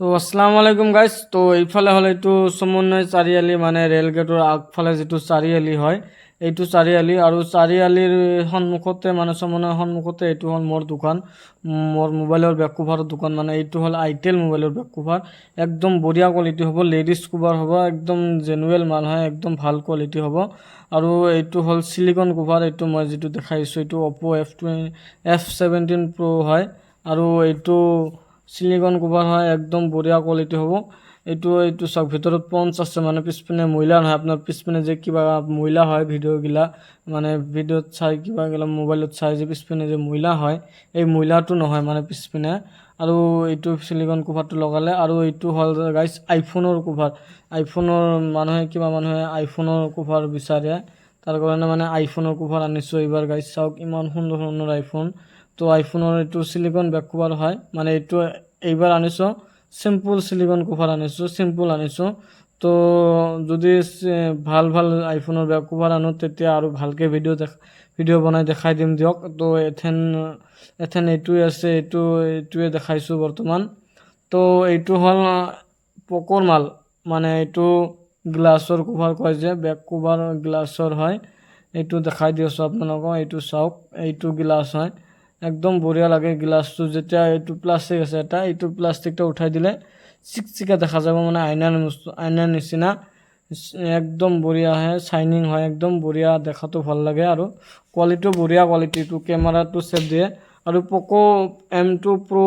তো আসসালামু আলাইকুম গাইস। তো এইফালে হলে এইটো সমন্বয় চাৰিআলি মানে ৰেলগেটৰ আগফালে যিটো চাৰিআলি হয় এইটো চাৰিআলি, আৰু চাৰিআলিৰ সন্মুখতে মানে সমন্বয়ৰ সন্মুখতে এইটো হ'ল মোৰ দোকান, মোৰ মোবাইলৰ বেক কভাৰৰ দোকান। মানে এইটো হ'ল আইটেল মোবাইলৰ বেক কভাৰ, একদম বঢ়িয়া কোৱালিটি হ'ব, লেডিজ কভাৰ হ'ব, একদম জেনুৱেল মাল হয়, একদম ভাল কোৱালিটি হ'ব। আৰু এইটো হ'ল চিলিকন কভাৰ, এইটো মই যিটো দেখাইছোঁ এইটো অপো F17 Pro হয়, আৰু এইটো চিলিকন কভাৰ হয়, একদম বঢ়িয়া কোৱালিটি হ'ব। এইটো চাওক, ভিতৰত পঞ্চ আছে, মানে পিছপিনে ময়লা নহয়। আপোনাৰ পিছপিনে যে কিবা ময়লা হয় ভিডিঅ'গিলা, মানে ভিডিঅ'ত চাই কিবা গিলা মোবাইলত চাই যে পিছপিনে যে ময়লা হয়, এই ময়লাটো নহয় মানে পিছপিনে। আৰু এইটো চিলিকন কভাৰটো লগালে। আৰু এইটো হ'ল গাইছ আইফোনৰ কভাৰ, আইফোনৰ মানুহে আইফোনৰ কভাৰ বিচাৰে, তাৰ কাৰণে মানে আইফোনৰ কভাৰ আনিছোঁ এইবাৰ গাইছ। চাওক ইমান সুন্দৰ সুন্দৰ আইফোন। তো আইফোনৰ এইটো চিলিকন বেক কভাৰ হয়, মানে এইটো এইবাৰ আনিছোঁ চিম্পুল চিলিকন কভাৰ আনিছোঁ, চিম্পুল আনিছোঁ। তো যদি ভাল ভাল আইফোনৰ বেক কভাৰ আনো তেতিয়া আৰু ভালকৈ ভিডিঅ' বনাই দেখাই দিম দিয়ক। তো এথেন এইটোৱে আছে, এইটোৱে দেখাইছোঁ বৰ্তমান। তো এইটো হ'ল পকৰ মাল, মানে এইটো গ্লাছৰ কভাৰ কয় যে, বেক কভাৰ গ্লাছৰ হয়। এইটো দেখাই দি আছোঁ আপোনালোকক, এইটো চাওক, এইটো গ্লাছ হয়, একদম বঢ়িয়া লাগে গ্লাছটো। যেতিয়া এইটো প্লাষ্টিক আছে এটা, এইটো প্লাষ্টিকটা উঠাই দিলে চিকচিকা দেখা যাব, মানে আইনাৰ নিচিনা, একদম বঢ়িয়া হয়, চাইনিং হয়, একদম বঢ়িয়া, দেখাটো ভাল লাগে। আৰু কোৱালিটিও বঢ়িয়া, কোৱালিটিটো কেমেৰাটো ছেভ দিয়ে। আৰু প'ক' M2 Pro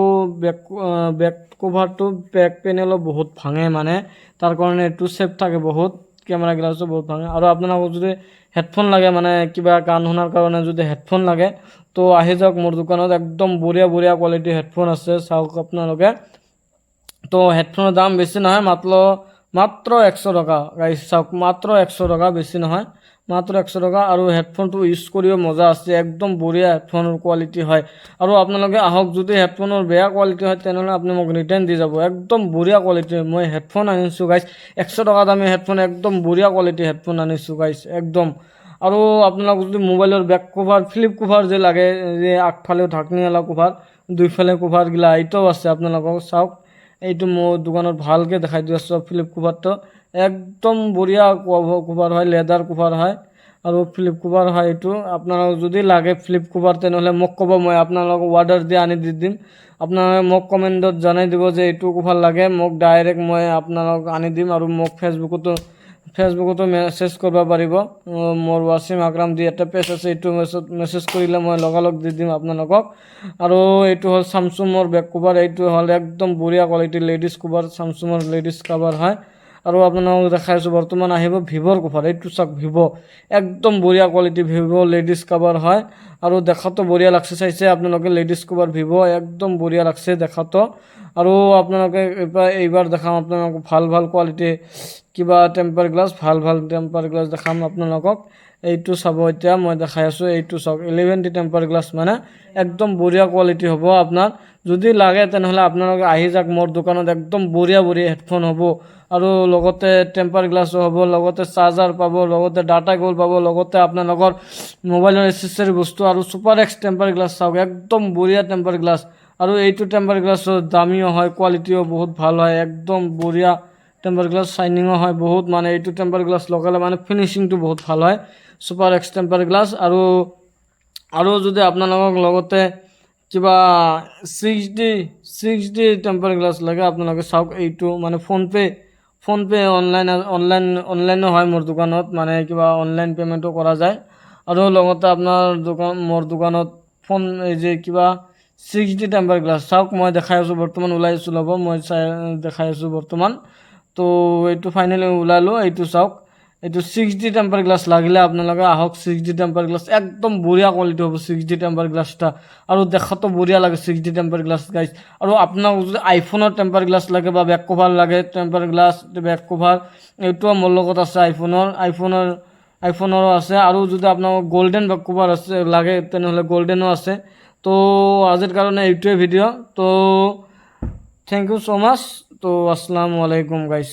বেক কভাৰটো বেক পেনেলো বহুত ভাঙে, মানে তাৰ কাৰণে এইটো ছেভ থাকে বহুত, কেমেৰা গ্লাছো বহুত ভাঙে। আৰু আপোনালোকক যদি হেডফোন লাগে, মানে কিবা গান শুনাৰ কাৰণে যদি হেডফোন লাগে, তো আহি যাওক মোৰ দোকানত, একদম বঢ়িয়া বঢ়িয়া কোৱালিটিৰ হেডফোন আছে, চাওক আপোনালোকে। তো হেডফোনৰ দাম বেছি নহয়, মাত্ৰ 100 টকা গাইছ, চাওক, মাত্ৰ 100 টকা, বেছি নহয়, মাত্ৰ 100 টকা। আৰু হেডফোনটো ইউজ কৰিও মজা আছে, একদম বঢ়িয়া হেডফোনৰ কোৱালিটি হয়। আৰু আপোনালোকে আহক, যদি হেডফোনৰ বেয়া কোৱালিটি হয় তেনেহ'লে আপুনি মোক ৰিটাৰ্ণ দি যাব, একদম বঢ়িয়া কোৱালিটিৰ মই হেডফোন আনিছোঁ গাইছ, 100 টকা দামী হেডফোন, একদম বঢ়িয়া কোৱালিটিৰ হেডফোন আনিছোঁ গাইছ, একদম। আৰু আপোনালোক যদি মোবাইলৰ বেক কভাৰ, ফ্লিপ কভাৰ যে লাগে, যে আগফালেও ঢাকনিৱালা কভাৰ, দুইফালে কভাৰগিলা এইটোও আছে আপোনালোকক, চাওক। এইটো মোৰ দোকানত ভালকৈ দেখাই দি আছোঁ, ফ্লিপ কভাৰটো একদম বঢ়িয়া কভাৰ হয়, লেডাৰ কভাৰ হয়, আৰু ফ্লিপ কভাৰ হয়। এইটো আপোনালোকক যদি লাগে ফ্লিপ কভাৰ তেনেহ'লে মোক ক'ব, মই আপোনালোকক অৰ্ডাৰ দি আনি দি দিম। আপোনালোকে মোক কমেণ্টত জনাই দিব যে এইটো কভাৰ লাগে, মোক ডাইৰেক্ট মই আপোনালোকক আনি দিম। আৰু মোক ফেচবুকতো মেছেজ কৰিব পাৰিব, মোৰ ৱাছিম আকৰাম দি এটা পেজ আছে, এইটো মেছেজ কৰিলে মই লগালগ দি দিম আপোনালোকক। আৰু এইটো হ'ল চামচুঙৰ বেক কভাৰ, এইটো হ'ল একদম বঢ়িয়া কোৱালিটিৰ লেডিজ কভাৰ, চামচুঙৰ লেডিজ কভাৰ হয়। আৰু আপোনালোকক দেখাইছোঁ বৰ্তমান আহিব ভিভ'ৰ কভাৰ, এইটো চাওক, ভিভ', একদম বঢ়িয়া কোৱালিটি, ভিভ' লেডিজ কভাৰ হয়। আৰু দেখাতো বঢ়িয়া লাগছে, চাইছে আপোনালোকে লেডিজ কভাৰ ভিভ', একদম বঢ়িয়া লাগছে দেখাতো। আৰু আপোনালোকে এইবাৰ দেখাম আপোনালোকক ভাল ভাল কোৱালিটি কিবা টেম্পাৰ গ্লাছ, ভাল ভাল টেম্পাৰ গ্লাছ দেখাম আপোনালোকক। এইটো চাব, এতিয়া মই দেখাই আছোঁ, এইটো চাওক, 11T টেম্পাৰ গ্লাছ, মানে একদম বঢ়িয়া কোৱালিটি হ'ব। আপোনাৰ যদি লাগে তেনেহ'লে আপোনালোকে আহি যাওক মোৰ দোকানত, একদম বঢ়িয়া বঢ়িয়া হেডফোন হ'ব, আৰু লগতে টেম্পাৰ গ্লাছো হ'ব, লগতে চাৰ্জাৰ পাব, লগতে ডাটা কেবল পাব, লগতে আপোনালোকৰ মোবাইলৰ এচেছৰি বস্তু। আৰু ছুপাৰ এক্স টেম্পাৰ গ্লাছ চাওক, একদম বঢ়িয়া টেম্পাৰ গ্লাছ। আৰু এইটো টেম্পাৰ গ্লাছৰ দামীও হয়, কোৱালিটিও বহুত ভাল হয়, একদম বঢ়িয়া টেম্পাৰ গ্লাছ, চাইনিঙো হয় বহুত, মানে এইটো টেম্পাৰ গ্লাছ লগালে মানে ফিনিচিংটো বহুত ভাল হয়, ছুপাৰ এক্স টেম্পাৰ গ্লাছ। আৰু যদি আপোনালোকক লগতে কিবা 6D টেম্পাৰ গ্লাছ লাগে, আপোনালোকে চাওক, এইটো মানে ফোনপে অনলাইনো হয় মোৰ দোকানত, মানে কিবা অনলাইন পে'মেণ্টো কৰা যায়। আৰু লগতে মোৰ দোকানত এই যে কিবা 6D টেম্পাৰ গ্লাছ, চাওক, মই দেখাই আছোঁ বৰ্তমান, ওলাইছোঁ, ল'ব, মই দেখাই আছোঁ বৰ্তমান। তো এইটো ফাইনেলি ওলালোঁ, এইটো চাওক, এইটো 6D টেম্পাৰ গ্লাছ লাগিলে আপোনালোকে আহক, 6D টেম্পাৰ গ্লাছ, একদম বঢ়িয়া কোৱালিটি হ'ব 6D টেম্পাৰ গ্লাছটা, আৰু দেখাতো বঢ়িয়া লাগে 6D টেম্পাৰ গ্লাছ গাইজ। আৰু আপোনাক যদি আইফোনৰ টেম্পাৰ গ্লাছ লাগে বা বেক কভাৰ লাগে, টেম্পাৰ গ্লাছ বেক কভাৰ, এইটোও মোৰ লগত আছে, আইফোনৰো আছে। আৰু যদি আপোনাক গল্ডেন বেক কভাৰ লাগে তেনেহ'লে গল্ডেনো আছে। তো আজিৰ কাৰণে এইটোৱে ভিডিঅ', তো থেংক ইউ ছ' মাছ। তো আসসালামু আলাইকুম গাইজ।